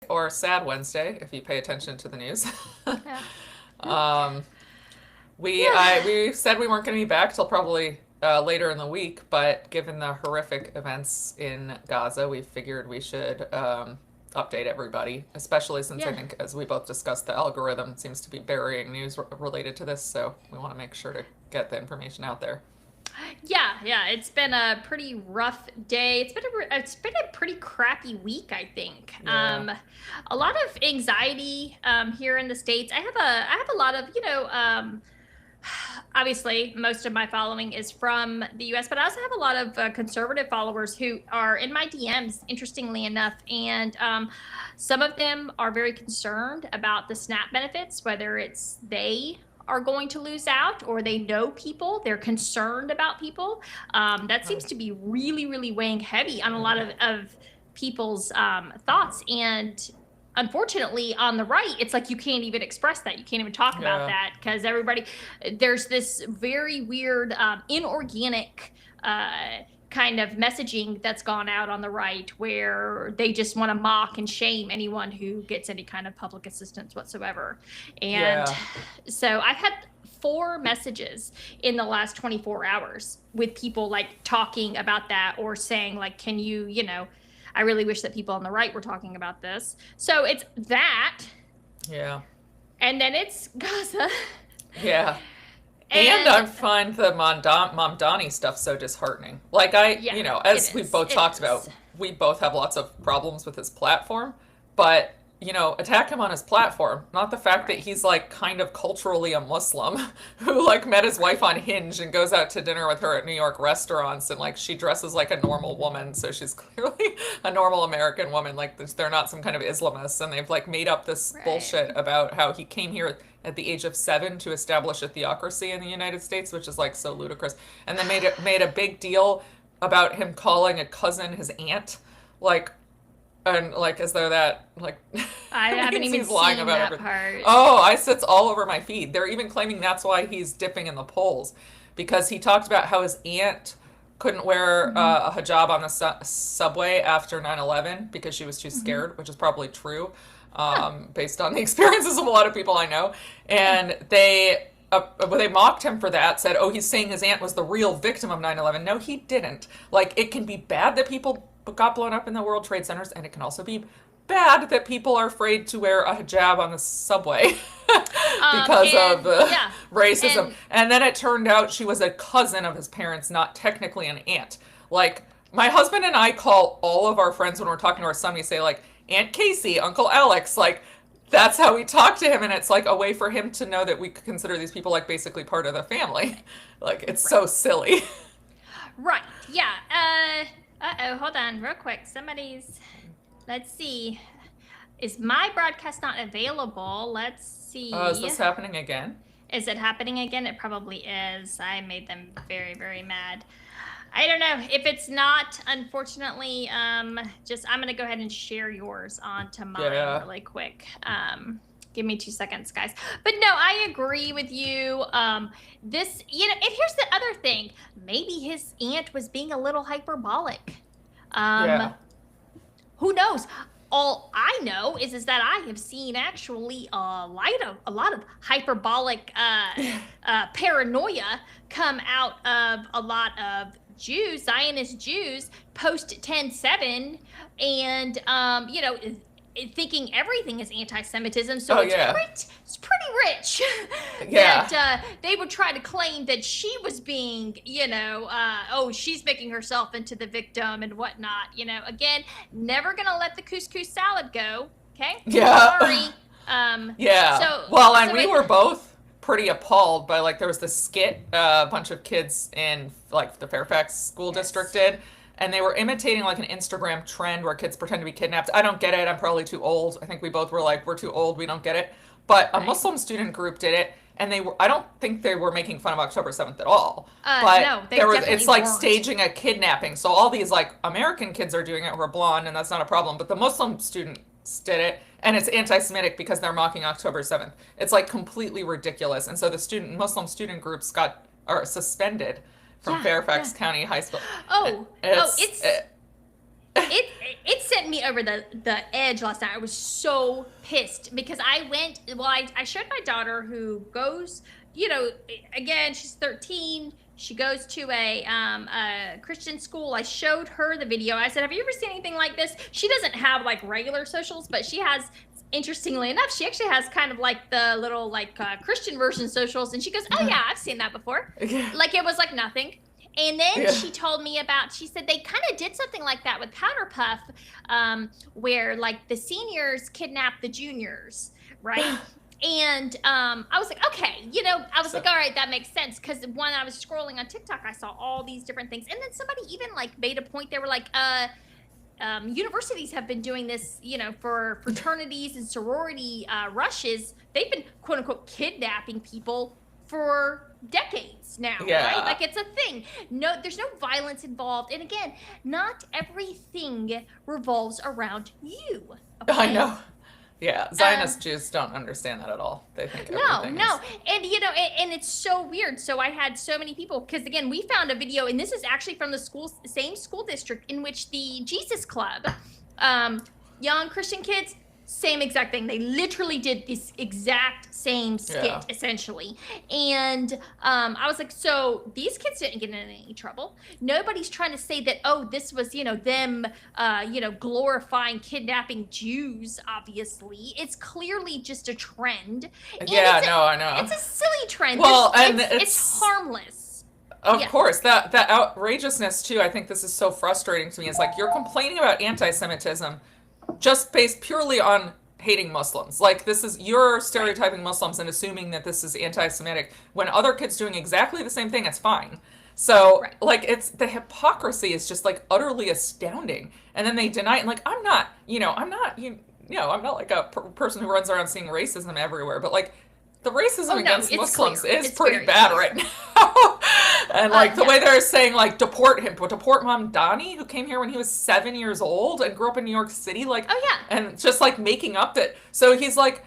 or Sad Wednesday, if you pay attention to the news. Yeah. um, Yeah. we said we weren't going to be back till probably later in the week, but given the horrific events in Gaza, we figured we should update everybody, especially since I Yeah. think, as we both discussed, the algorithm seems to be burying news related to this, so we want to make sure to get the information out there. Yeah. It's been a pretty rough day. It's been a pretty crappy week, I think. Yeah. A lot of anxiety here in the States. I have a lot of, obviously most of my following is from the US, but I also have a lot of conservative followers who are in my DMs, interestingly enough. And some of them are very concerned about the SNAP benefits, whether it's they are going to lose out or they know people, they're concerned about people. That seems to be really, really weighing heavy on a lot of people's thoughts. And unfortunately on the right, it's like you can't even express that, you can't even talk about Yeah. that, because everybody, there's this very weird inorganic kind of messaging that's gone out on the right, where they just want to mock and shame anyone who gets any kind of public assistance whatsoever. And Yeah. so I've had 4 messages in the last 24 hours with people like talking about that, or saying like, can you, I really wish that people on the right were talking about this. So it's that, Yeah. and then it's Gaza. Yeah. And And I find the Mamdani stuff so disheartening. Like yeah, as it we've is. both It talked is. about, we both have lots of problems with his platform, but attack him on his platform, not the fact that Right. he's like kind of culturally a Muslim who like met his wife on Hinge and goes out to dinner with her at New York restaurants, and like she dresses like a normal woman, so she's clearly a normal American woman. Like they're not some kind of Islamists, and they've like made up this Right. bullshit about how he came here at the age of 7 to establish a theocracy in the United States, which is like so ludicrous. And then made a big deal about him calling a cousin his aunt, like, and like as though that like I haven't means even he's lying seen about that everything. part. Oh, I sits all over my feed. They're even claiming that's why he's dipping in the polls, because he talked about how his aunt couldn't wear Mhm. a hijab on the subway after 9/11 because she was too Mhm. scared, which is probably true, Huh. based on the experiences of a lot of people I know. Yeah. And they mocked him for that, said, oh, he's saying his aunt was the real victim of 9/11. No, he didn't. Like, it can be bad that people got blown up in the World Trade Centers, and it can also be bad that people are afraid to wear a hijab on the subway because of And yeah. racism. And And then it turned out she was a cousin of his parents, not technically an aunt. Like, my husband and I call all of our friends when we're talking to our son, we say, like, Aunt Casey, Uncle Alex, like, that's how we talk to him, and it's like a way for him to know that we consider these people like basically part of the family. Like, it's right. so silly. Right. Yeah. Uh-oh, hold on real quick. Let's see. Is my broadcast not available? Let's Is see. this happening again? Is it happening again? It probably is. I made them very, very mad. I don't know. If it's not, unfortunately, just I'm gonna go ahead and share yours onto mine Yeah. really quick. Give me 2 seconds, guys. But no, I agree with you. And here's the other thing. Maybe his aunt was being a little hyperbolic. Um, Yeah. who knows? All I know is that I have seen actually a lot of hyperbolic paranoia come out of a lot of Jews, Zionist Jews, post 10/7, and thinking everything is anti-Semitism. So Oh, yeah. it's pretty rich Yeah. that they would try to claim that she was being, oh, she's making herself into the victim and whatnot. Again, never gonna let the couscous salad go. Okay, Yeah. sorry. Yeah. So Well, and so we it. were both pretty appalled by like there was this skit a bunch of kids in like the Fairfax school district Yes. did, and they were imitating like an Instagram trend where kids pretend to be kidnapped. I don't get it. I'm probably too old. I think we both were like, we're too old. We don't get it. But a Right. Muslim student group did it, and I don't think they were making fun of October 7th at all. But No, they it's definitely like weren't. staging a kidnapping. So all these like American kids are doing it who are blonde, and that's not a problem. But the Muslim students did it, and it's anti-Semitic because they're mocking October 7th. It's like completely ridiculous. And so the Muslim student groups are suspended from Yeah, yeah. Fairfax County High School. Oh, It's it's it sent me over the edge last night. I was so pissed because I showed my daughter who goes, again, she's 13. She goes to a Christian school. I showed her the video. I said, have you ever seen anything like this? She doesn't have like regular socials, but she has, interestingly enough, she actually has kind of like the little like Christian version socials. And she goes, oh yeah, I've seen that before. Yeah. Like it was like nothing. And then Yeah. she told me she said they kind of did something like that with Powder Puff, where like the seniors kidnapped the juniors, right? And I was like, okay, I was like, all right, that makes sense. Because when I was scrolling on TikTok, I saw all these different things. And then somebody even like made a point. They were like, universities have been doing this, for fraternities and sorority rushes. They've been, quote unquote, kidnapping people for decades now, Yeah. right? Like it's a thing. No, there's no violence involved. And again, not everything revolves around you. Okay? I know. Yeah, Zionist Jews don't understand that at all. They think everything is... And and it's so weird. So I had so many people, because again, we found a video, and this is actually from the same school district in which the Jesus Club, young Christian kids, same exact thing. They literally did this exact same skit, essentially. And I was like, so these kids didn't get in any trouble. Nobody's trying to say that, oh, this was, them, glorifying kidnapping Jews, obviously. It's clearly just a trend. And I know. It's a silly trend. Well, it's harmless. Of course, that outrageousness, too, I think this is so frustrating to me. It's like you're complaining about anti-Semitism just based purely on hating Muslims. Like you're stereotyping Muslims and assuming that this is anti-Semitic when other kids doing exactly the same thing, it's fine. So like it's the hypocrisy is just like utterly astounding. And then they deny it. And like, I'm not like a person who runs around seeing racism everywhere, but like the racism against Muslims is pretty bad right now. And like the way they're saying like deport Mamdani, who came here when he was 7 years old and grew up in New York City, like and just like making up that so he's like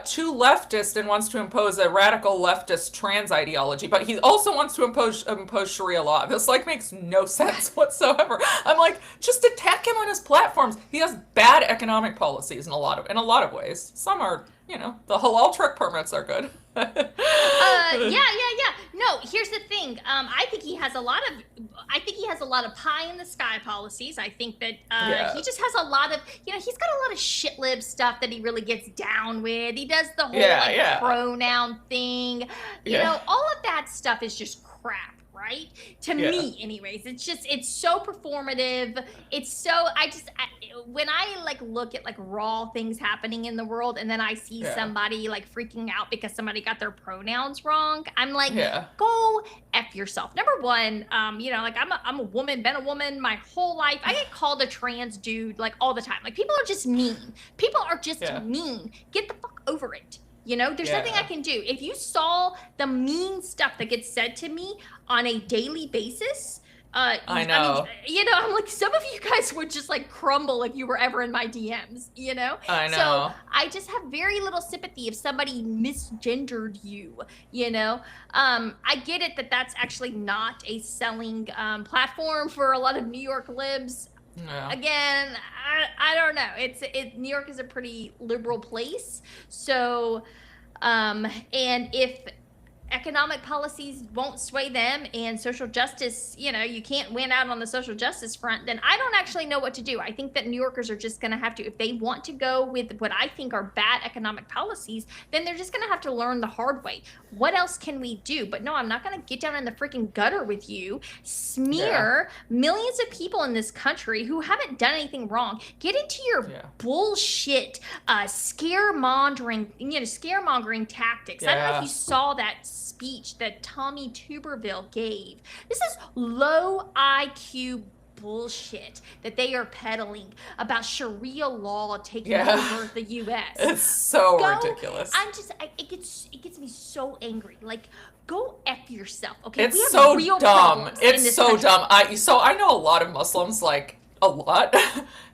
too leftist and wants to impose a radical leftist trans ideology, but he also wants to impose Sharia law. This like makes no sense whatsoever. I'm like, just attack him on his platforms. He has bad economic policies in a lot of ways. Some are, the halal truck permits are good. Yeah. No, here's the thing. I think he has a lot of pie in the sky policies. I think that he just has a lot of, he's got a lot of shit lib stuff that he really gets down with. He does the whole pronoun thing. All of that stuff is just crap. Right? To me, anyways, it's so performative. It's so, when I like look at like raw things happening in the world and then I see somebody like freaking out because somebody got their pronouns wrong, I'm like, go F yourself. Number one, like I'm a woman, been a woman my whole life. I get called a trans dude like all the time. Like people are just mean. People are just mean. Get the fuck over it. There's nothing I can do. If you saw the mean stuff that gets said to me on a daily basis, I know. I'm like, some of you guys would just like crumble if you were ever in my DMs, I know. So I just have very little sympathy if somebody misgendered you, I get it that that's actually not a selling platform for a lot of New York libs. Yeah. Again, I don't know. New York is a pretty liberal place. So, and if economic policies won't sway them and social justice, you can't win out on the social justice front, then I don't actually know what to do. I think that New Yorkers are just going to have to, if they want to go with what I think are bad economic policies, then they're just going to have to learn the hard way. What else can we do? But no, I'm not going to get down in the freaking gutter with you, smear millions of people in this country who haven't done anything wrong. Get into your bullshit scaremongering tactics. I don't know if you saw that speech that Tommy Tuberville gave. This is low IQ bullshit that they are peddling about Sharia law taking over the U.S. It's so ridiculous. It gets me so angry. Like, go F yourself, okay? It's so dumb. It's so dumb. I know a lot of Muslims, like, a lot,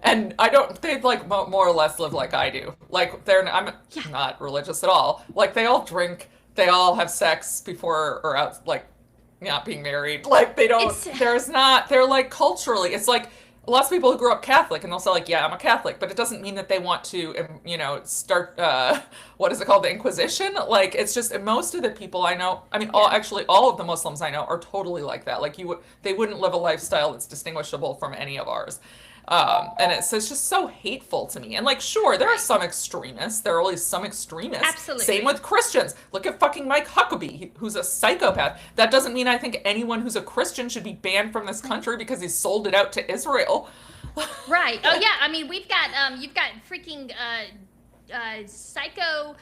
and they like more or less live like I do. Like, I'm not religious at all. Like, they all drink, they all have sex before or out, like, not being married. Like, they're like culturally, it's like lots of people who grew up Catholic and they'll say like, yeah, I'm a Catholic, but it doesn't mean that they want to, start, what is it called, the Inquisition? Like, it's just most of the people I know. I mean, Yeah. all of the Muslims I know are totally like that. Like, they wouldn't live a lifestyle that's distinguishable from any of ours. And it's just so hateful to me. And like, sure, there are Right. some extremists. There are always some extremists. Same Absolutely. with Christians. Look at fucking Mike Huckabee, who's a psychopath. That doesn't mean I think anyone who's a Christian should be banned from this country because he sold it out to Israel. Right. Oh yeah. I mean, we've got you've got freaking psycho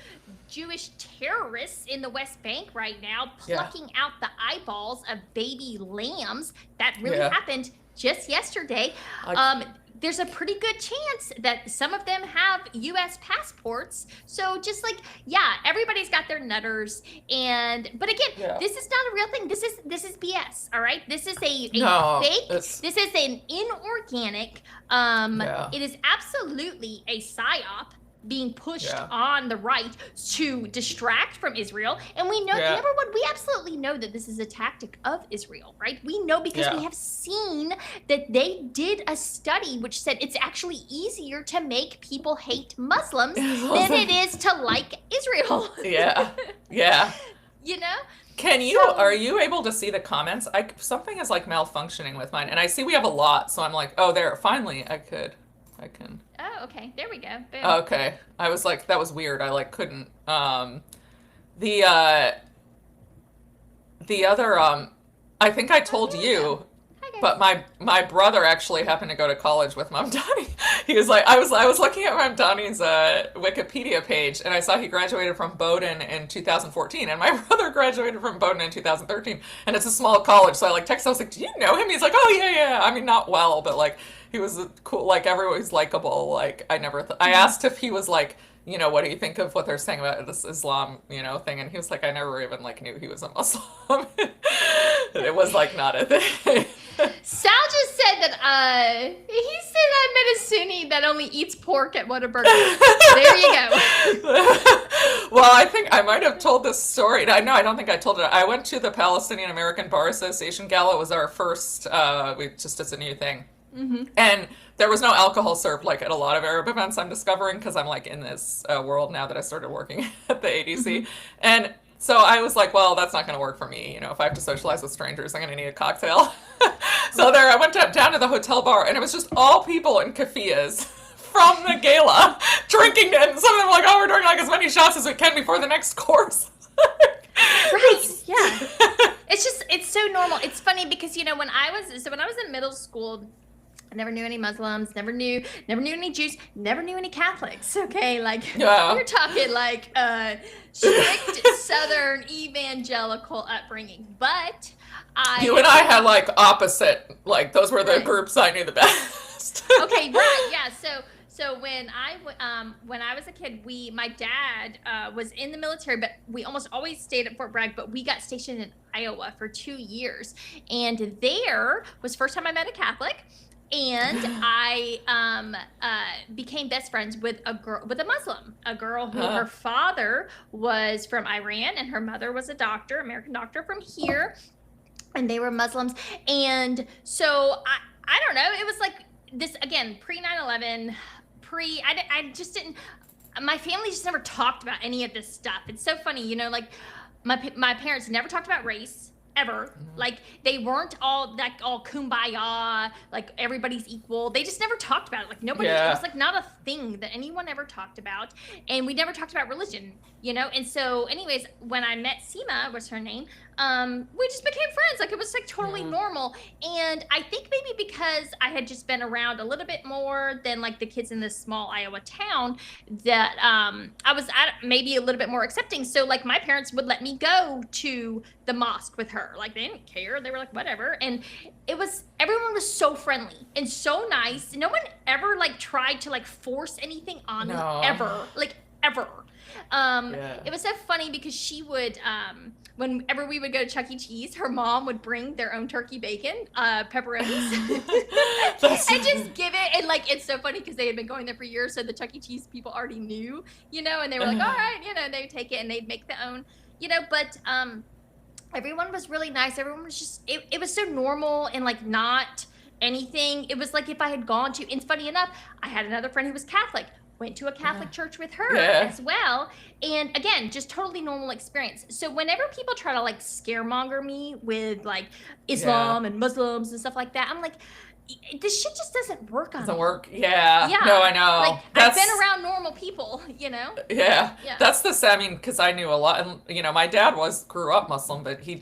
Jewish terrorists in the West Bank right now, Yeah. plucking out the eyeballs of baby lambs. That really Yeah. happened just yesterday. Like, There's a pretty good chance that some of them have U.S. passports. So just like, yeah, everybody's got their nutters, but again, yeah. this is not a real thing. This is BS. All right, this is a No, fake. it's This is an inorganic. yeah. It is absolutely a psyop being pushed Yeah. on the right to distract from Israel. And we know, Yeah. number one, we absolutely know that this is a tactic of Israel, right? We know because Yeah. we have seen that they did a study which said it's actually easier to make people hate Muslims than it is to like Israel. Yeah. Yeah. You know? Are you able to see the comments? Something is like malfunctioning with mine, and I see we have a lot, so I'm like, oh, there, finally, I can. Oh, okay. There we go. Boom. Okay. I was like, that was weird. I like couldn't. The the other I think I told there we you, go. Hi, guys. but my brother actually happened to go to college with Mom Donnie. He was like, I was looking at Mom Donnie's Wikipedia page, and I saw he graduated from Bowdoin in 2014, and my brother graduated from Bowdoin in 2013, and it's a small college. So I like texted, I was like, do you know him? He's like, oh yeah, yeah. I mean, not well, but like he was cool. Like everyone's likable. Like I asked if he was like, what do you think of what they're saying about this Islam, thing? And he was like, I never even like knew he was a Muslim. It was like not a thing. Sal just said that he said I met a Sunni that only eats pork at Whataburger. There you go. Well, I think I might have told this story. No, I don't think I told it. I went to the Palestinian American Bar Association Gala. It was our first, it's a new thing. Mm-hmm. And there was no alcohol served like at a lot of Arab events I'm discovering because I'm like in this world now that I started working at the ADC. Mm-hmm. And so I was like, well, that's not going to work for me. If I have to socialize with strangers, I'm going to need a cocktail. So there, I went down to the hotel bar, and it was just all people in keffiyehs from the gala drinking. And some of them were like, oh, we're drinking like as many shots as we can before the next course. Right. Yeah. It's so normal. It's funny because when I was in middle school, I never knew any Muslims, never knew any Jews, never knew any Catholics. Okay, like Yeah. you're talking like strict Southern evangelical upbringing. But You and I had like opposite, like those were the Right. groups I knew the best. Okay, right, yeah. So when I was a kid, my dad was in the military, but we almost always stayed at Fort Bragg. But we got stationed in Iowa for 2 years, and there was first time I met a Catholic, and I became best friends with a Muslim, a girl who her father was from Iran and her mother was a doctor, American doctor from here, and they were Muslims, and so I don't know, it was like this again pre 9/11. I just didn't, my family just never talked about any of this stuff. It's so funny, like my parents never talked about race ever. Like they weren't all kumbaya, like everybody's equal. They just never talked about it. Like nobody, Yeah. it was like not a thing that anyone ever talked about. And we never talked about religion, And so anyways, when I met Seema, was her name, we just became friends. Like it was like totally normal. And I think maybe because I had just been around a little bit more than like the kids in this small Iowa town, that I was maybe a little bit more accepting. So like my parents would let me go to the mosque with her. Like they didn't care. They were like, whatever. And everyone was so friendly and so nice. No one ever like tried to like force anything on me ever. Like ever. It was so funny because she would, whenever we would go to Chuck E. Cheese, her mom would bring their own turkey bacon, pepperonis, and just give it. And like, it's so funny because they had been going there for years. So the Chuck E. Cheese people already knew, and they were like, all right, they would take it and they'd make their own, but, everyone was really nice. Everyone was just, it was so normal and like not anything. It was like if I had gone to, and funny enough, I had another friend who was Catholic, went to a Catholic church with her Yeah. as well. And again, just totally normal experience. So whenever people try to like scaremonger me with like Islam and Muslims and stuff like that, I'm like, this shit just doesn't work on Doesn't me. work. Yeah. Yeah. No, I know. Like I've been around normal people, you know? Yeah. Yeah. That's I mean, because I knew a lot, and my dad grew up Muslim, but he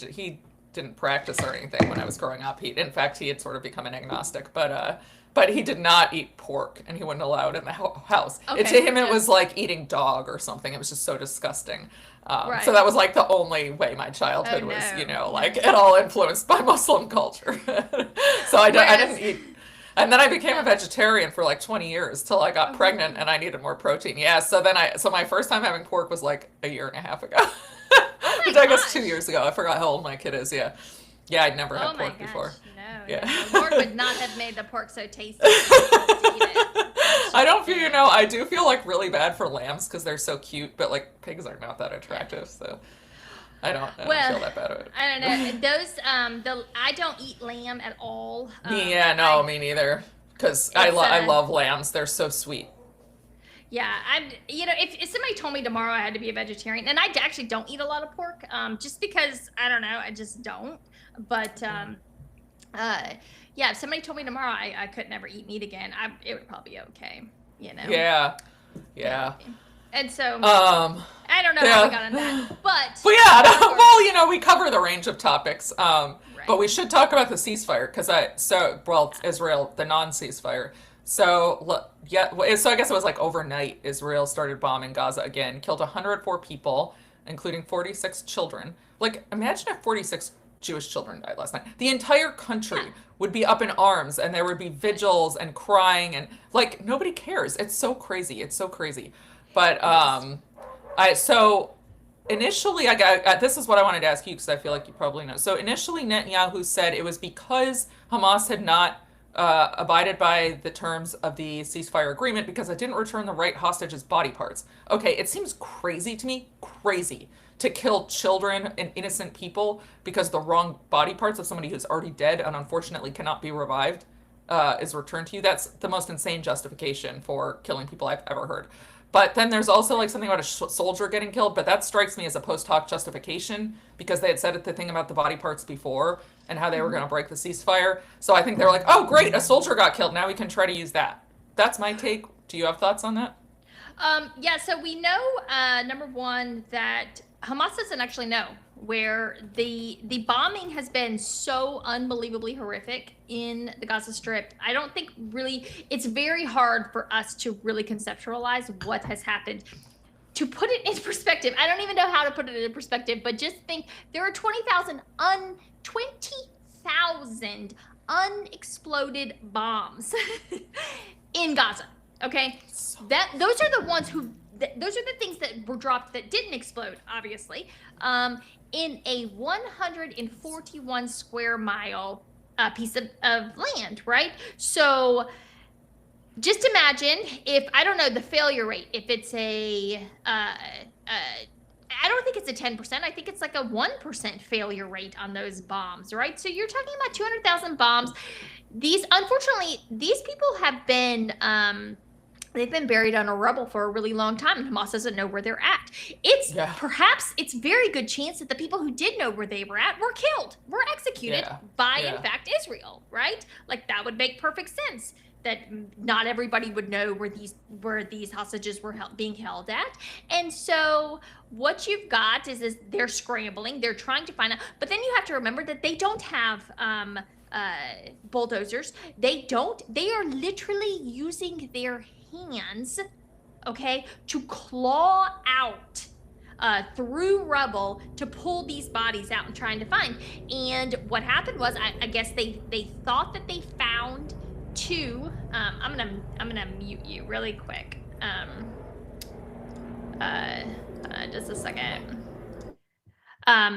didn't practice or anything when I was growing up. In fact, he had sort of become an agnostic, but he did not eat pork, and he wouldn't allow it in the house. Okay, To him, it yeah. was like eating dog or something. It was just so disgusting. Right. So that was like the only way my childhood Oh, was, no. like at all influenced by Muslim culture. So I Whereas- didn't eat. And then I became a vegetarian for like 20 years till I got pregnant and I needed more protein. Yeah, so my first time having pork was like a year and a half ago. Oh my I guess gosh. 2 years ago. I forgot how old my kid is. Yeah. Yeah, I'd never Oh had my pork gosh, before. no, Yeah. no. The Lord would not have made the pork so tasty to eat it. I don't feel, I do feel like really bad for lambs because they're so cute, but like pigs are not that attractive, so I don't feel that bad about it. I don't know. Those I don't eat lamb at all. Yeah, no, me neither. Because I love lambs. They're so sweet. Yeah, if somebody told me tomorrow I had to be a vegetarian, and I actually don't eat a lot of pork, just because I don't know, I just don't. But yeah, if somebody told me tomorrow I could never eat meat again, it would probably be okay, you know. Yeah. And so I don't know how we got on that, but yeah, well, we cover the range of topics. Right. But we should talk about the ceasefire because Israel, the non-ceasefire. So I guess it was like overnight. Israel started bombing Gaza again, killed 104 people, including 46 children. Like, imagine if 46 Jewish children died last night. The entire country would be up in arms, and there would be vigils and crying, and like nobody cares. It's so crazy. It's so crazy. But initially, this is what I wanted to ask you because I feel like you probably know. So initially, Netanyahu said it was because Hamas had not abided by the terms of the ceasefire agreement because it didn't return the right hostages' body parts. Okay, it seems crazy to me, to kill children and innocent people because the wrong body parts of somebody who's already dead and unfortunately cannot be revived is returned to you. That's the most insane justification for killing people I've ever heard. But then there's also like something about a soldier getting killed, but that strikes me as a post hoc justification because they had said the thing about the body parts before and how they were going to break the ceasefire. So I think they're like, oh, great, a soldier got killed. Now we can try to use that. That's my take. Do you have thoughts on that? Yeah, so we know, number one, that Hamas doesn't actually know where the bombing has been so unbelievably horrific in the Gaza Strip. I don't think really, it's very hard for us to really conceptualize what has happened. To put it in perspective, I don't even know how to put it in perspective, but just think there are 20,000 unexploded bombs in Gaza. Okay, those are the ones those are the things that were dropped that didn't explode, obviously, in a 141 square mile piece of land, right? So just imagine if, I don't know the failure rate, if it's I don't think it's a 10%. I think it's like a 1% failure rate on those bombs, right? So you're talking about 200,000 bombs. Unfortunately, these people have been, they've been buried under rubble for a really long time, and Hamas doesn't know where they're at. Perhaps it's very good chance that the people who did know where they were at were killed, were executed by, in fact, Israel, right? Like that would make perfect sense. That not everybody would know where these hostages were being held at. And so what you've got is they're scrambling, they're trying to find out, but then you have to remember that they don't have bulldozers. They are literally using their hands, okay, to claw out through rubble to pull these bodies out and trying to find. And what happened was, I guess they thought that they found two. I'm gonna mute you really quick. Just a second.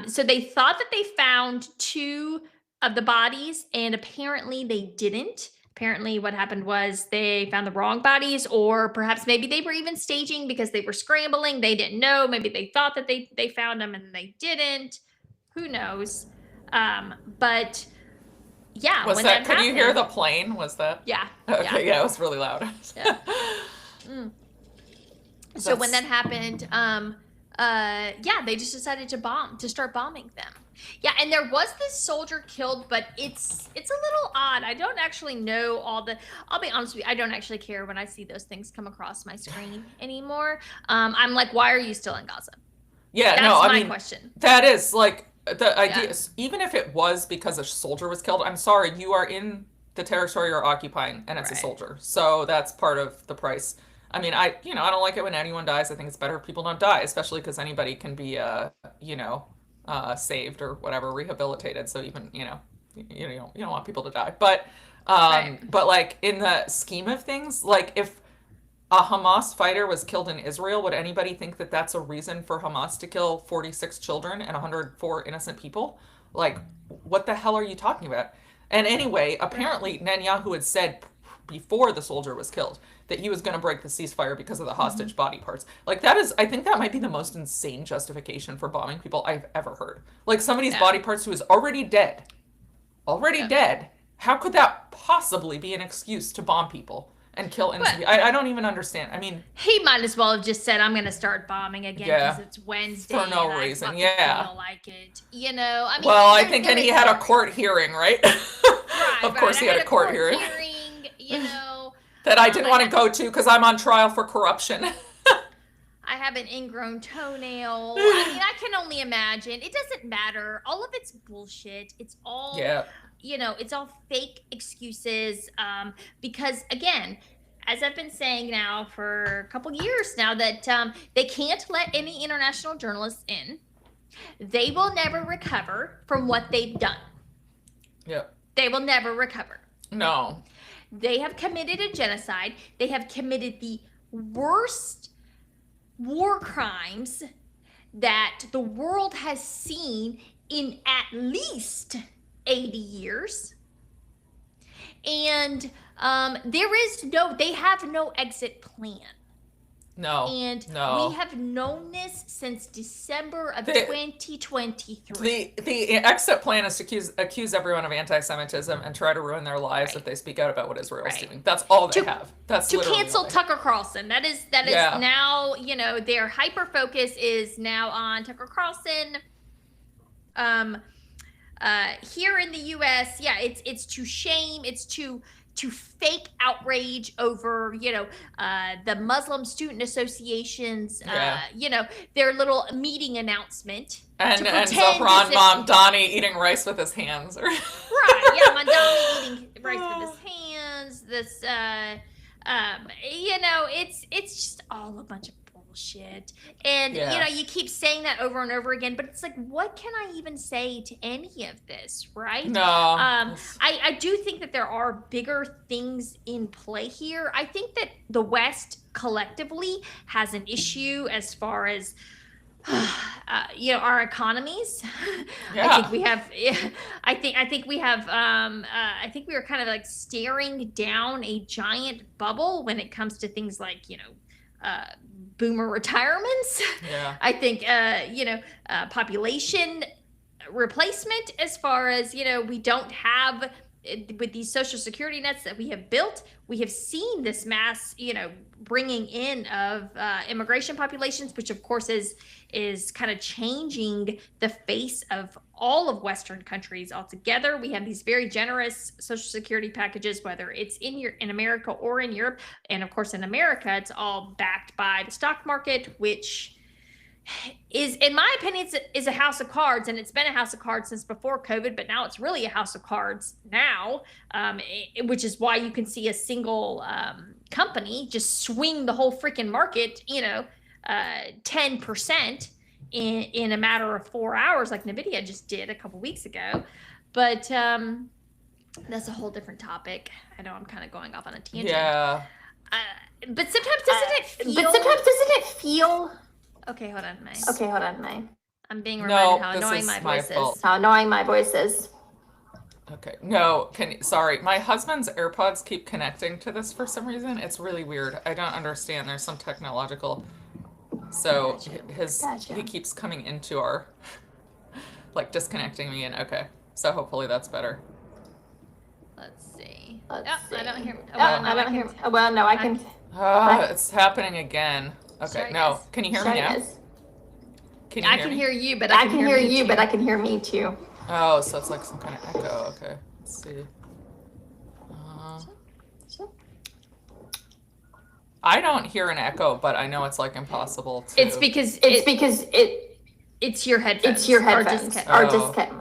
So they thought that they found two of the bodies, and apparently they didn't. Apparently what happened was they found the wrong bodies, or perhaps maybe they were even staging because they were scrambling. They didn't know. Maybe they thought that they found them and they didn't. Who knows? But yeah, Was when that, that could you hear the happened, plane? Was that? yeah, yeah, Okay, yeah, it was really loud. yeah. Mm. So when that That's, happened, yeah, they just decided to start bombing them. Yeah, and there was this soldier killed, but it's a little odd. I don't actually know all the. I'll be honest with you, I don't actually care when I see those things come across my screen anymore. I'm like, why are you still in Gaza? yeah, no, That's I my mean, question. that is like the idea Yeah, is, even if it was because a soldier was killed, I'm sorry, you are in the territory you're occupying and it's a right. soldier. So that's part of the price. I mean, I don't like it when anyone dies. I think it's better if people don't die, especially because anybody can be, you know, saved or whatever, rehabilitated. So even, you don't want people to die. Right. But like in the scheme of things, like if a Hamas fighter was killed in Israel, would anybody think that that's a reason for Hamas to kill 46 children and 104 innocent people? Like, what the hell are you talking about? And anyway, Right. apparently Netanyahu had said before the soldier was killed that he was going to break the ceasefire because of the Hmm. hostage body parts. Like, that is, I think that might be the most insane justification for bombing people I've ever heard. Like, somebody's Yeah. body parts who is already dead, already Yeah. dead. How could that possibly be an excuse to bomb people and kill But innocent people? I don't even understand. I mean, he might as well have just said, "I'm going to start bombing again because yeah, it's for Wednesday and no I reason. fucking Yeah. feel like it." You know, I Well, mean, I think, and there he is had a merit. court hearing, right? Right, Of right. course, I he had had a a court court hearing hearing. You know, that I didn't I want to had go to because I'm on trial for corruption. I have an ingrown toenail. I mean, I can only imagine. It doesn't matter. All of it's bullshit. It's all, Yeah, it's all fake excuses. Because again, as I've been saying now for a couple years now, that they can't let any international journalists in. They will never recover from what they've done. yeah. They will never recover. No, They have committed a genocide. They have committed the worst war crimes that the world has seen in at least 80 years. And they have no exit plan. no, And we no. have known this since December of The 2023. the exit plan is to accuse everyone of anti-Semitism and try to ruin their lives Right. if they speak out about what Israel's Right. doing. That's all they To have. That's to literally all cancel they have. Tucker Carlson. That is Yeah, now, their hyper focus is now on Tucker Carlson. Um Here in the US, yeah, it's to shame, it's to fake outrage over, the Muslim Student Association's, yeah. their little meeting announcement to And pretend as Zohran if, Mamdani eating rice with his hands. right, yeah, Mandani eating rice with his hands. This, it's just all a bunch of bullshit. And Yeah. you keep saying that over and over again, but it's like, what can I even say to any of this, right? No. I do think that there are bigger things in play here. I think that the West collectively has an issue as far as our economies. Yeah. I think we have. I think we have. I think we are kind of like staring down a giant bubble when it comes to things like boomer retirements. Yeah. I think population replacement, as far as we don't have with these social security nets that we have built. We have seen this mass bringing in of immigration populations, which of course is kind of changing the face of all of Western countries altogether. We have these very generous social security packages, whether it's in America or in Europe, and of course in America it's all backed by the stock market, which is, in my opinion, is a house of cards. And it's been a house of cards since before COVID, but now it's really a house of cards now, which is why you can see a single company just swing the whole freaking market 10% in a matter of 4 hours, like Nvidia just did a couple weeks ago. But that's a whole different topic. I know I'm kind of going off on a tangent. Yeah. But sometimes doesn't it feel Okay, hold on, May. Okay, hold on, May. I'm being No, reminded how this annoying is my my voice fault. is. How annoying my voice is. Okay. No, sorry. My husband's AirPods keep connecting to this for some reason. It's really weird. I don't understand. There's some technological. So Gotcha. he keeps coming into our, like, disconnecting me, and okay. So hopefully that's better. Let's Oh, see. I don't hear. Oh, well, no, I don't can- hear. Well, no, I can. It's happening again. Okay, Sorry, no. guys. Can you hear Sure me it now? is. Can you I hear can me? hear you, but I can hear me you, too. but I can hear me too. Oh, so it's like some kind of echo. Okay, let's see. Uh, I don't hear an echo, but I know it's like impossible to. It's because it's your headphones. It's your Or headphones. just Oh. Or disconnect.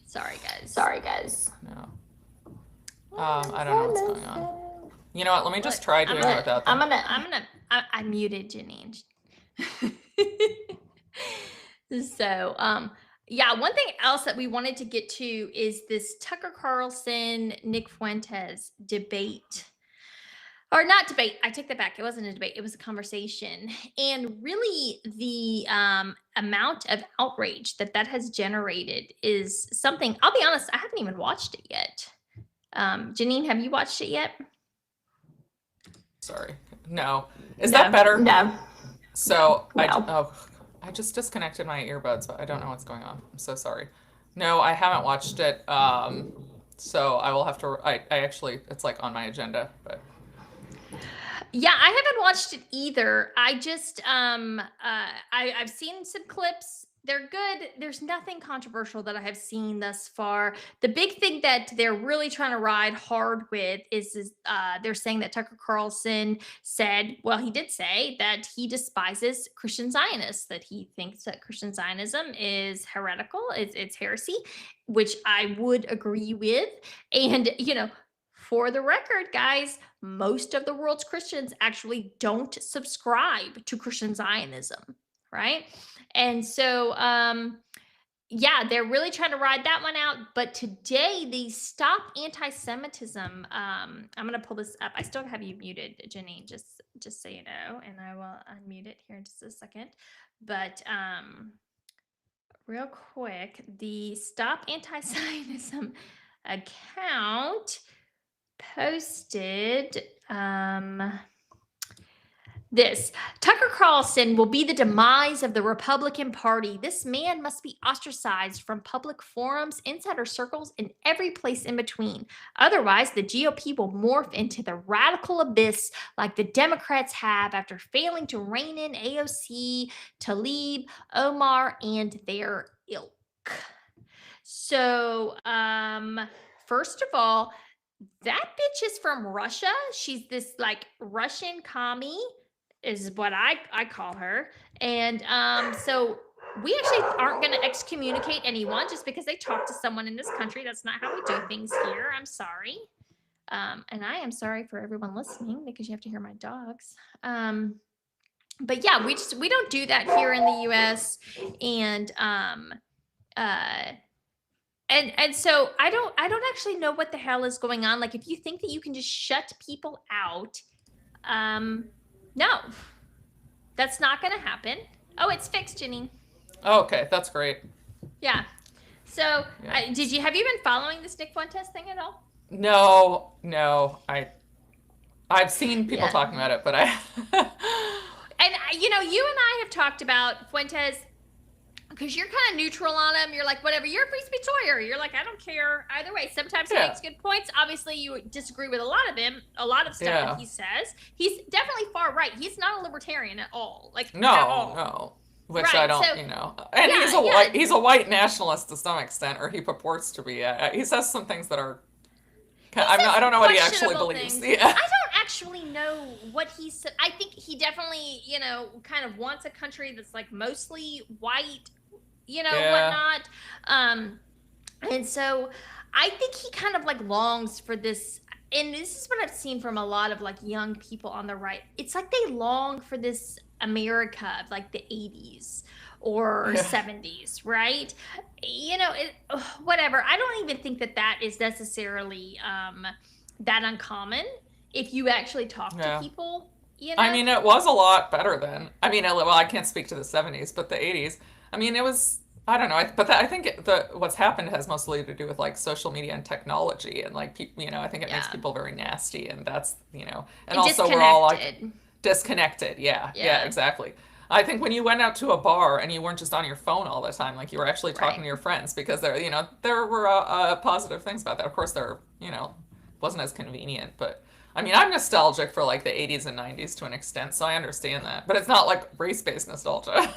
Sorry, guys. Sorry, guys. No. I don't know what's going on. You know what? Let me just try doing it without I'm them. gonna. I muted Janine. So, yeah, one thing else that we wanted to get to is this Tucker Carlson, Nick Fuentes debate. Or not debate. I take that back. It wasn't a debate. It was a conversation. And really the amount of outrage that has generated is something, I'll be honest, I haven't even watched it yet. Janine, have you watched it yet? Sorry. No. Is No, that better? No. So No. I just disconnected my earbuds, but I don't know what's going on. I'm so sorry. No, I haven't watched it. So I will have to. I actually, it's like on my agenda, but Yeah, I haven't watched it either. I just I've seen some clips. They're good. There's nothing controversial that I have seen thus far. The big thing that they're really trying to ride hard with is they're saying that Tucker Carlson said, well, he did say that he despises Christian Zionists, that he thinks that Christian Zionism is heretical, it's heresy, which I would agree with. And, for the record, guys, most of the world's Christians actually don't subscribe to Christian Zionism, right? And so, yeah, they're really trying to ride that one out. But today, the Stop Anti-Semitism. I'm going to pull this up. I still have you muted, Janine, just so you know, and I will unmute it here in just a second. But real quick, the Stop Anti-Zionism account posted this. Tucker Carlson will be the demise of the Republican Party. This man must be ostracized from public forums, insider circles, and every place in between. Otherwise, the GOP will morph into the radical abyss like the Democrats have after failing to rein in AOC, Tlaib, Omar, and their ilk. So, first of all, that bitch is from Russia. She's this like Russian commie is what I call her. And so we actually aren't going to excommunicate anyone just because they talk to someone in this country. That's not how we do things here. I'm sorry. And I am sorry for everyone listening because you have to hear my dogs. But yeah, we don't do that here in the US. And so I don't actually know what the hell is going on. Like, if you think that you can just shut people out, no, that's not going to happen. Oh, it's fixed, Janine. oh, okay, that's great. Yeah. So Yeah. have you been following this Nick Fuentes thing at all? No, I've seen people Yeah. talking about it, but I. And you and I have talked about Fuentes because you're kind of neutral on him. You're like, whatever. You're a free speech lawyer. You're like, I don't care either way. Sometimes he Yeah. makes good points. Obviously, you disagree with a lot of stuff Yeah. that he says. He's definitely far right. He's not a libertarian at all. Like, at No, all. no. Which Right, I don't, so- And Yeah, he's a white nationalist to some extent, or he purports to be. He says some things that are. I don't know what he actually questionable believes. things. Yeah. I don't actually know what he said. I think he definitely, kind of wants a country that's like mostly white, Yeah. whatnot. And so I think he kind of like longs for this. And this is what I've seen from a lot of like young people on the right. It's like they long for this America of like the 80s or Yeah. 70s, right? Whatever. I don't even think that is necessarily that uncommon if you actually talk Yeah. to people. I mean, it was a lot better then. I mean, well, I can't speak to the 70s, but the 80s. I mean, it was. I don't know, I think what's happened has mostly to do with like social media and technology, and like I think it makes Yeah. people very nasty, and that's and And also we're all like disconnected. disconnected. Yeah, Yeah. exactly. I think when you went out to a bar and you weren't just on your phone all the time, like you were actually talking Right. to your friends, because there were positive things about that. Of course, there are wasn't as convenient. But I mean, I'm nostalgic for like the 80s and 90s to an extent, so I understand that. But it's not like race-based nostalgia.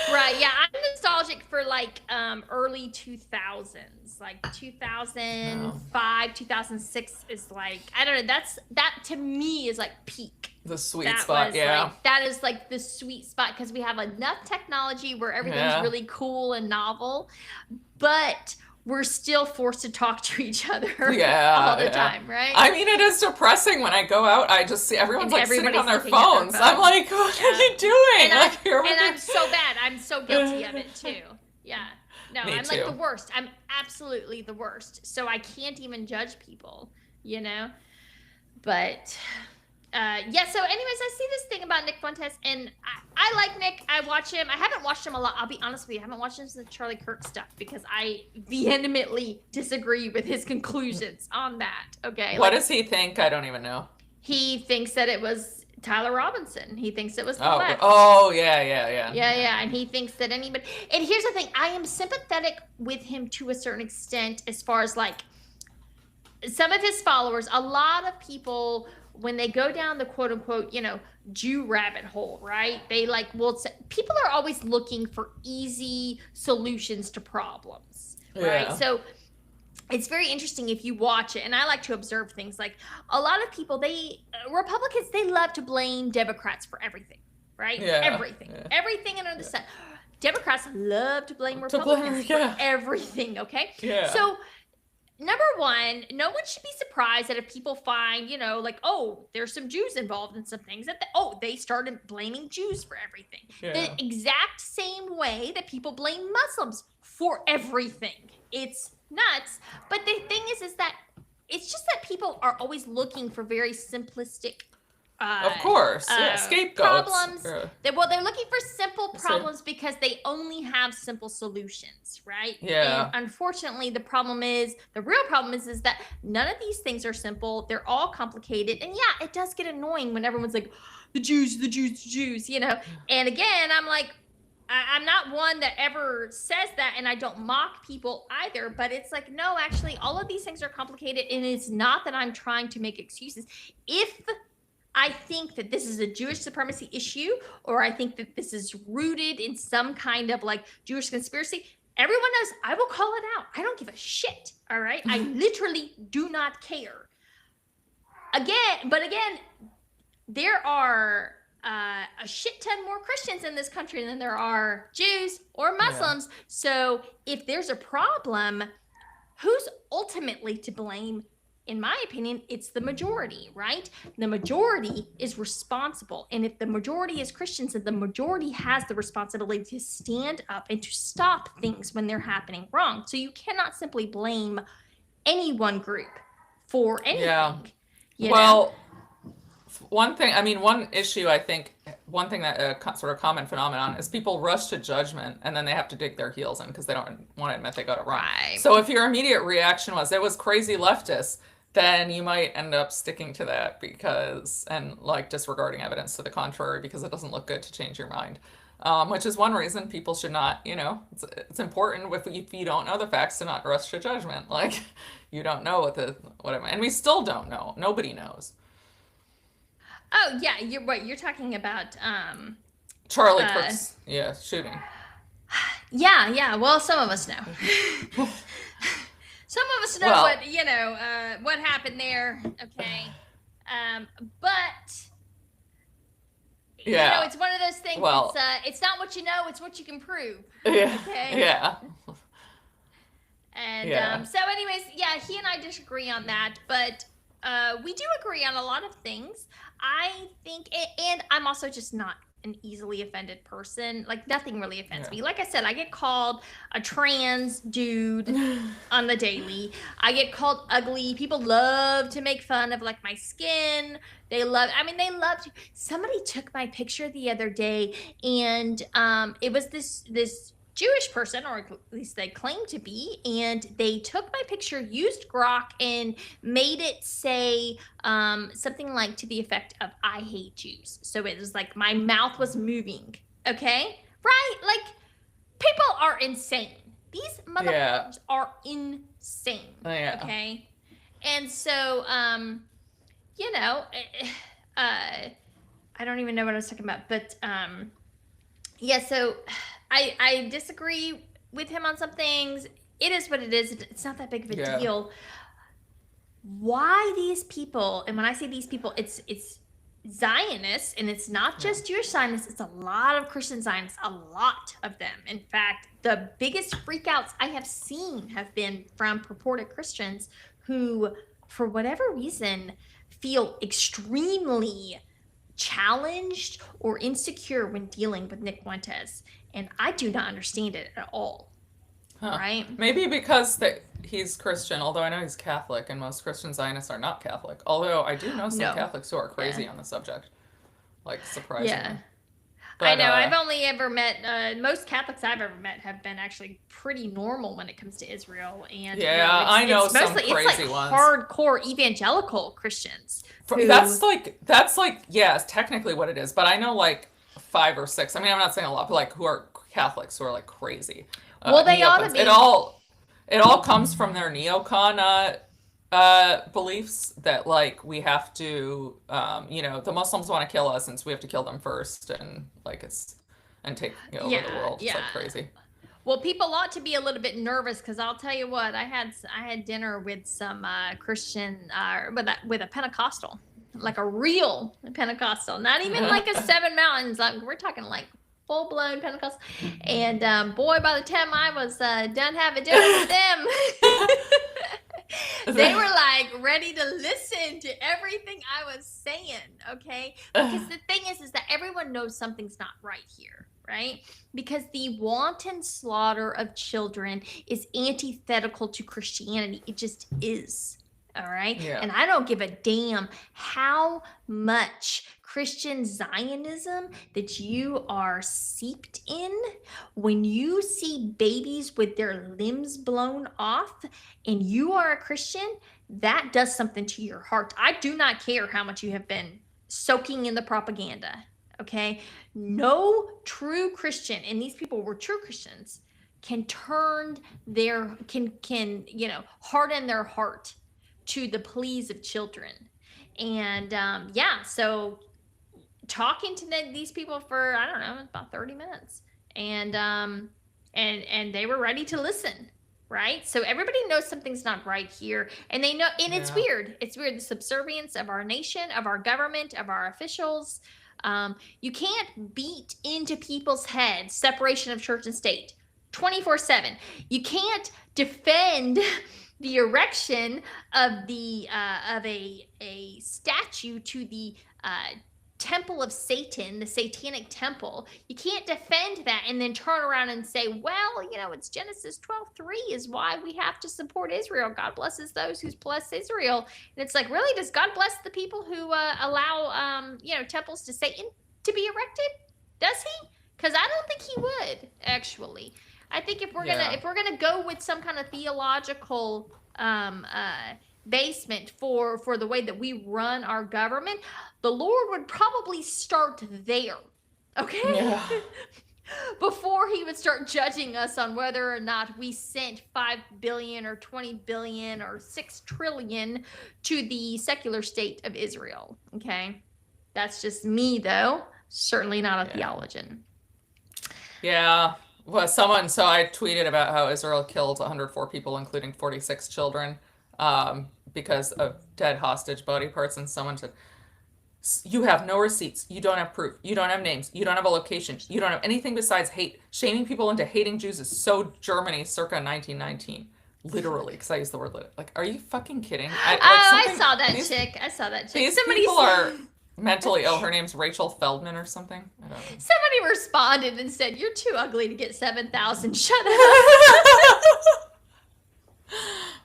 Right. Yeah, I'm nostalgic for like early 2000s, like 2005, 2006 is like, I don't know, that to me is like peak. The sweet That spot, was yeah. like, that is like the sweet spot because we have enough technology where everything's Yeah. really cool and novel, but we're still forced to talk to each other Yeah, all the yeah. time, right? I mean, it is depressing when I go out. I just see everyone's And like sitting on their everybody's looking at their phones. I'm phone. like, what are you doing? and Like, you're with your- I'm so bad. I'm so guilty of it too. Yeah. No, Me I'm too. like the worst. I'm absolutely the worst. So I can't even judge people, you know? But yeah, so anyways, I see this thing about Nick Fuentes, and I like Nick. I watch him. I haven't watched him a lot. I'll be honest with you. I haven't watched him since the Charlie Kirk stuff because I vehemently disagree with his conclusions on that. Okay. What Like, does he think? I don't even know. he thinks that it was Tyler Robinson. He thinks it was the Oh, left. oh, yeah. Yeah, and he thinks that anybody. And here's the thing: I am sympathetic with him to a certain extent, as far as like some of his followers. A lot of people, when they go down the quote unquote, Jew rabbit hole, right? They like will say, people are always looking for easy solutions to problems, right? Yeah. So it's very interesting if you watch it, and I like to observe things. Like a lot of people, Republicans, they love to blame Democrats for everything, right? Yeah, Everything, yeah. everything under the sun. Democrats love to blame To blame, Republicans yeah. for everything. Okay, Yeah. so number one, no one should be surprised that if people find, like, oh, there's some Jews involved in some things, that they started blaming Jews for everything. Yeah. The exact same way that people blame Muslims for everything. It's nuts. But the thing is that it's just that people are always looking for very simplistic Of course. Yeah. Scapegoats. problems. Yeah. They're looking for simple That's it. problems because they only have simple solutions, right? Yeah. And unfortunately, the real problem is that none of these things are simple. They're all complicated. And yeah, it does get annoying when everyone's like, the Jews, And again, I'm like, I'm not one that ever says that, and I don't mock people either, but it's like, no, actually, all of these things are complicated, and it's not that I'm trying to make excuses. If I think that this is a Jewish supremacy issue, or I think that this is rooted in some kind of like Jewish conspiracy, everyone knows I will call it out. I don't give a shit. All right. I literally do not care. Again, there are a shit ton more Christians in this country than there are Jews or Muslims. Yeah. So if there's a problem, who's ultimately to blame? In my opinion, it's the majority, right? The majority is responsible. And if the majority is Christians, then the majority has the responsibility to stand up and to stop things when they're happening wrong. So you cannot simply blame any one group for anything. Yeah. You well, one issue, I think, one thing that sort of common phenomenon is people rush to judgment and then they have to dig their heels in because they don't want to admit they got it wrong. Right. So if your immediate reaction was, it was crazy leftists, then you might end up sticking to that and like disregarding evidence to the contrary because it doesn't look good to change your mind. Which is one reason people should not, it's important if you don't know the facts to not rush to judgment. Like, you don't know and we still don't know. Nobody knows. Oh yeah, you're right. You're talking about Charlie Kirk's shooting. Yeah. Well, some of us know. Some of us know what happened there. Okay, but it's one of those things. Well, it's not what you know; it's what you can prove. Yeah. Okay. Yeah. And so, anyways, he and I disagree on that, but we do agree on a lot of things. I think, and I'm also just not an easily offended person. Like, nothing really offends me. Like I said, I get called a trans dude on the daily. I get called ugly. People love to make fun of like my skin. They love to. Somebody took my picture the other day, and it was this Jewish person, or at least they claim to be, and they took my picture, used Grok, and made it say something like to the effect of "I hate Jews." So it was like my mouth was moving. Okay, right? Like, people are insane. These motherfuckers are insane. Yeah. Okay, And so, you know, I don't even know what I was talking about, but yeah. So I disagree with him on some things. It is what it is. It's not that big of a Yeah. deal. Why these people? And when I say these people, it's Zionists, and it's not just Jewish Zionists. It's a lot of Christian Zionists, a lot of them. In fact, the biggest freakouts I have seen have been from purported Christians who, for whatever reason, feel extremely challenged or insecure when dealing with Nick Fuentes. And I do not understand it at all. Huh. Right? Maybe because he's Christian, although I know he's Catholic, and most Christian Zionists are not Catholic. Although I do know some No. Catholics who are crazy Yeah. on the subject. Like, surprisingly. Yeah. But, I know. I've only ever met, most Catholics I've ever met have been actually pretty normal when it comes to Israel. And Yeah, I know some mostly, crazy it's like ones. hardcore evangelical Christians. who- That's like, yeah, it's technically what it is. But I know like 5 or 6. I mean, I'm not saying a lot, but like who are Catholics who are like crazy. Well, they ought to neocons. be. It all comes from their neocon beliefs that like we have to, you know, the Muslims want to kill us, and so we have to kill them first, and like and take over the world. It's like crazy. Well, people ought to be a little bit nervous, because I'll tell you what, I had dinner with some Christian with a Pentecostal, like a real Pentecostal, not even like a Seven Mountains. We're talking like full blown Pentecostal. And boy, by the time I was done having dinner with them, they were like ready to listen to everything I was saying. Okay, because the thing is that everyone knows something's not right here. Right? Because the wanton slaughter of children is antithetical to Christianity. It just is. All right. Yeah. And I don't give a damn how much Christian Zionism that you are seeped in. When you see babies with their limbs blown off and you are a Christian, that does something to your heart. I do not care how much you have been soaking in the propaganda. Okay, no true Christian, and these people were true Christians, can harden their heart to the pleas of children. And so talking to these people for, I don't know, about 30 minutes, and they were ready to listen. Right? So everybody knows something's not right here, and they know, and it's weird. It's weird, the subservience of our nation, of our government, of our officials. You can't beat into people's heads separation of church and state 24/7. You can't defend the erection of a statue to the temple of Satan, the satanic temple. You can't defend that and then turn around and say, well, you know, it's Genesis 12:3 is why we have to support Israel. God blesses those who bless Israel. And it's like, really, does God bless the people who allow temples to Satan to be erected? Does he? Because I don't think he would, actually. I think if we're gonna go with some kind of theological basement for the way that we run our government, the Lord would probably start there. Okay? Yeah. Before he would start judging us on whether or not we sent 5 billion or 20 billion or 6 trillion to the secular state of Israel. Okay? That's just me, though. Certainly not a theologian. Yeah. Well, so I tweeted about how Israel killed 104 people, including 46 children, because of dead hostage body parts. And someone said, you have no receipts. You don't have proof. You don't have names. You don't have a location. You don't have anything besides hate. Shaming people into hating Jews is so Germany circa 1919. Literally, because I use the word like, are you fucking kidding? I saw that chick. These people are mentally ill. Her name's Rachel Feldman or something. I don't know. Somebody responded and said, "You're too ugly to get 7,000. Shut up."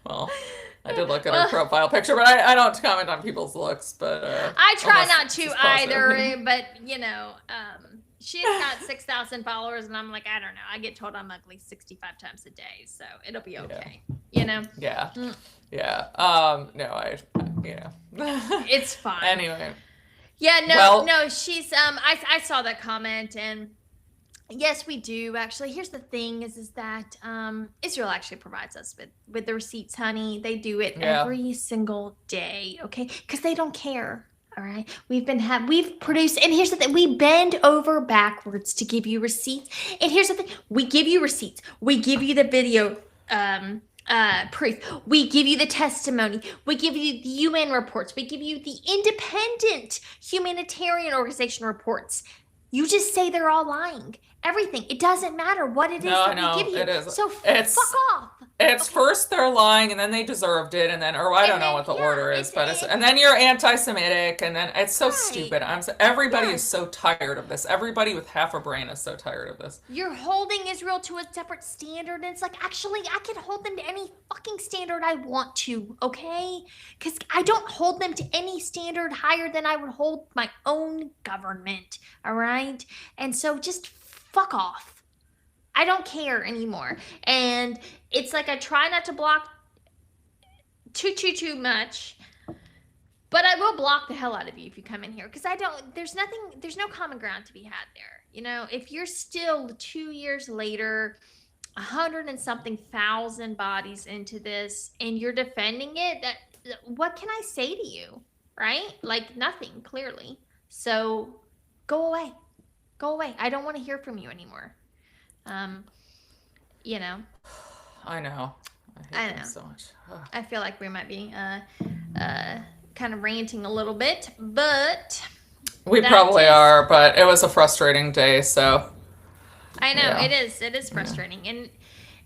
Well, I did look at her profile picture, but I don't comment on people's looks. But I try not to either. But she's got 6,000 followers, and I'm like, I don't know. I get told I'm ugly 65 times a day, so it'll be okay. You know? Yeah. Mm. Yeah. No, It's fine. Anyway. Yeah, no, she's I saw that comment, and Yes, we do actually. Here's the thing: is that Israel actually provides us with the receipts, honey. They do it Yeah. every single day, okay? Because they don't care. All right, we've produced, and here's the thing: we bend over backwards to give you receipts. And here's the thing: we give you receipts, we give you the video proof, we give you the testimony, we give you the UN reports, we give you the independent humanitarian organization reports. You just say they're all lying. Everything. It doesn't matter what it is No, that no, we give you. it is. So It's- fuck off. It's first they're lying, and then they deserved it, and then, or I don't And know then, what the yeah, order is, but it's- and then you're anti-Semitic, and then it's so Right. stupid. Everybody Yeah. is so tired of this. Everybody with half a brain is so tired of this. You're holding Israel to a separate standard, and it's like, actually, I can hold them to any fucking standard I want to, okay? Because I don't hold them to any standard higher than I would hold my own government, all right? And so just fuck off. I don't care anymore. And it's like I try not to block too much. But I will block the hell out of you if you come in here, because there's no common ground to be had there. You know, if you're still 2 years later, 100 and something thousand bodies into this, and you're defending it, what can I say to you? Right? Like nothing, clearly. So go away. Go away. I don't want to hear from you anymore. You know, I know. I hate them know. so much. Ugh. I feel like we might be kind of ranting a little bit, but We That probably is- are, but it was a frustrating day, so I know Yeah. it is frustrating.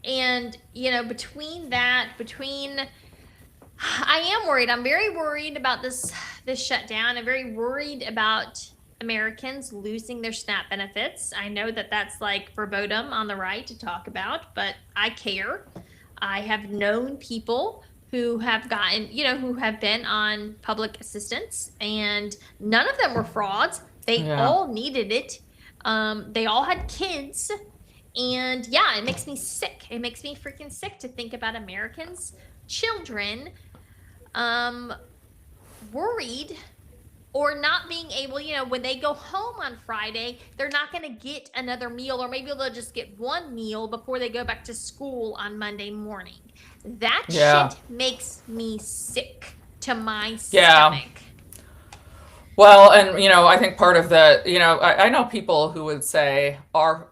And you know, between I am worried. I'm very worried about this shutdown. I'm very worried about Americans losing their SNAP benefits. I know that that's like verboten on the right to talk about, but I care. I have known people who have gotten, who have been on public assistance, and none of them were frauds. They Yeah. all needed it. They all had kids. And yeah, it makes me sick. It makes me freaking sick to think about Americans, children, worried or not being able, when they go home on Friday, they're not going to get another meal, or maybe they'll just get one meal before they go back to school on Monday morning. That Yeah. shit makes me sick to my Yeah. stomach. Well, and I think part of that, I know people who would say our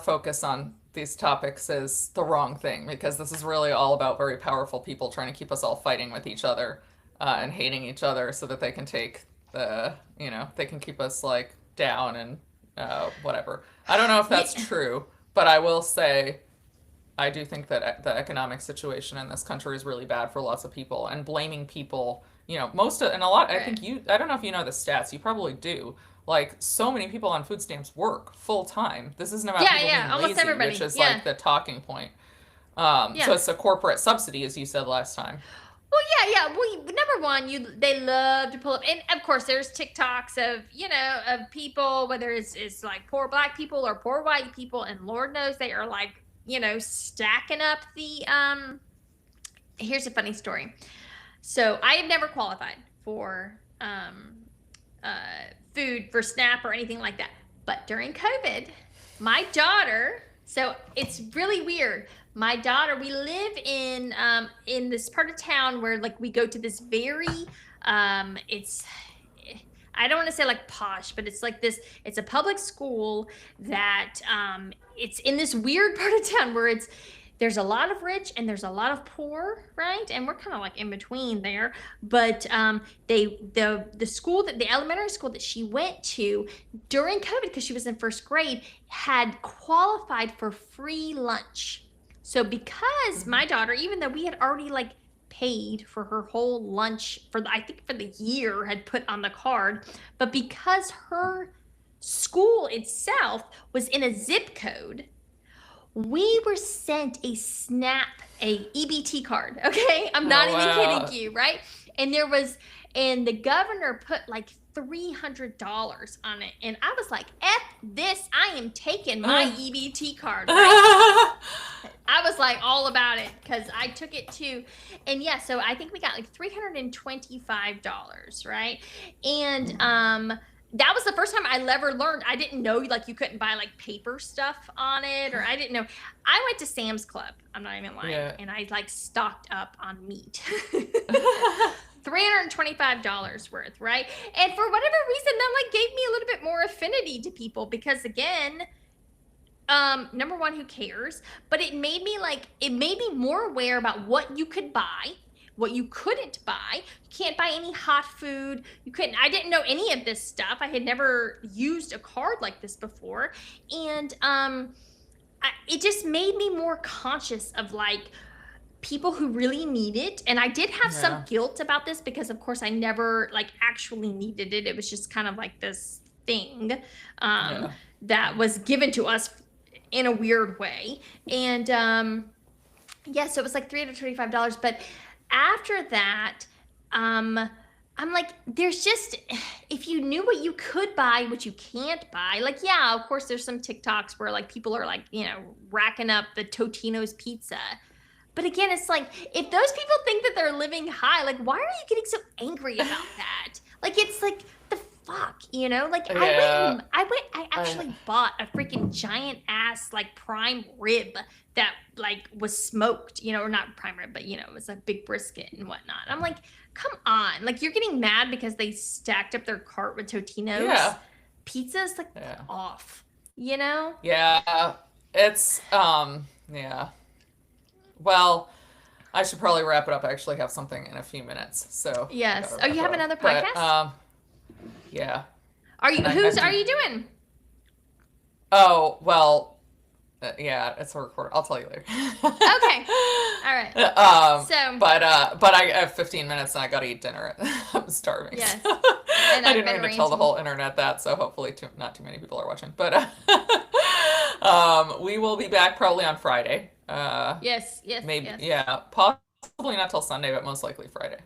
focus on these topics is the wrong thing, because this is really all about very powerful people trying to keep us all fighting with each other and hating each other so that they can take they can keep us like down and whatever. I don't know if that's true, but I will say I do think that the economic situation in this country is really bad for lots of people, and blaming people, I don't know if you know the stats, you probably do. Like, so many people on food stamps work full time. This isn't about Yeah, people yeah, being almost lazy, everybody, which is yeah. like the talking point. Yeah. So it's a corporate subsidy, as you said last time. Well, yeah. Well, number one, they love to pull up, and of course, there's TikToks of of people, whether it's like poor black people or poor white people, and Lord knows they are like stacking up the. Here's a funny story. So I have never qualified for food for SNAP or anything like that, but during COVID, my daughter. So it's really weird. My daughter, we live in this part of town where like we go to this very it's I don't want to say like posh, but it's like this, it's a public school that it's in this weird part of town where there's a lot of rich and there's a lot of poor, right? And we're kind of like in between there. But the school, the elementary school that she went to during COVID, because she was in first grade, had qualified for free lunch. So because my daughter, even though we had already like paid for her whole lunch for I think for the year, had put on the card, but because her school itself was in a zip code, we were sent a SNAP, a EBT card. Okay, I'm not Oh, even wow. kidding you, right? And the governor put like $300 on it, and I was like, "F this! I am taking my EBT card." Right? I was like all about it because I took it too. And yeah, so I think we got like $325, right? And that was the first time I ever learned. I didn't know like you couldn't buy like paper stuff on it, or I didn't know. I went to Sam's Club. I'm not even lying, Yeah. and I like stocked up on meat. $325 worth, right? And for whatever reason, that like gave me a little bit more affinity to people because again, number one, who cares? But it made me more aware about what you could buy, what you couldn't buy. You can't buy any hot food. I didn't know any of this stuff. I had never used a card like this before. And it just made me more conscious of like people who really need it. And I did have some guilt about this because of course I never like actually needed it. It was just kind of like this thing that was given to us in a weird way. And so it was like $325. But after that, I'm like, there's just, if you knew what you could buy, what you can't buy, like, yeah, of course, there's some TikToks where like people are like, you know, racking up the Totino's pizza. But again, it's like, if those people think that they're living high, like, why are you getting so angry about that? Like, it's like, the fuck, you know? Like, Yeah. I actually bought a freaking giant ass, like, prime rib that, like, was smoked, you know, or not prime rib, but, you know, it was a big brisket and whatnot. I'm like, come on. Like, you're getting mad because they stacked up their cart with Totino's. Yeah. Pizza's, like, off, you know? Yeah. It's, yeah. Well, I should probably wrap it up. I actually have something in a few minutes, so. Yes. gotta Oh, you wrap have it up. another But, podcast? yeah. Are you, I whose have are to- you doing? Oh, well, yeah, it's a record. I'll tell you later. Okay. All right. So- but I have 15 minutes and I gotta eat dinner. I'm starving. Yes. so- And I I've didn't been mean to tell the ranting. whole internet that, so hopefully not too many people are watching. But we will be back probably on Friday. Yes. Maybe, yes. yeah, possibly not till Sunday, but most likely Friday.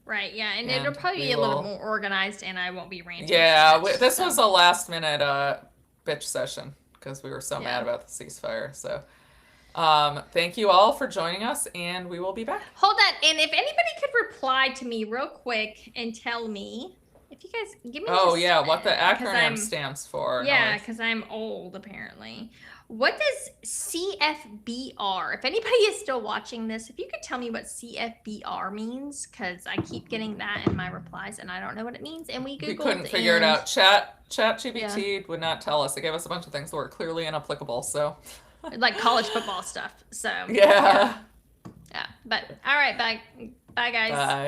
Right, yeah, and And it'll probably we be a little will- more organized, and I won't be ranting. Yeah, so much, this so. was a last minute bitch session because we were so Yeah. mad about the ceasefire. So, thank you all for joining us, and we will be back. Hold on, and if anybody could reply to me real quick and tell me if you guys give me. Oh this, yeah, what the 'cause acronym I'm- stands for. Yeah, Alex. because I'm old apparently. What does CFBR? If anybody is still watching this, if you could tell me what CFBR means, because I keep getting that in my replies and I don't know what it means. And we Googled. We couldn't figure it and- out. ChatGPT would not tell us. It gave us a bunch of things that were clearly inapplicable. So Like college football stuff. So yeah. yeah. But all right, bye guys. Bye.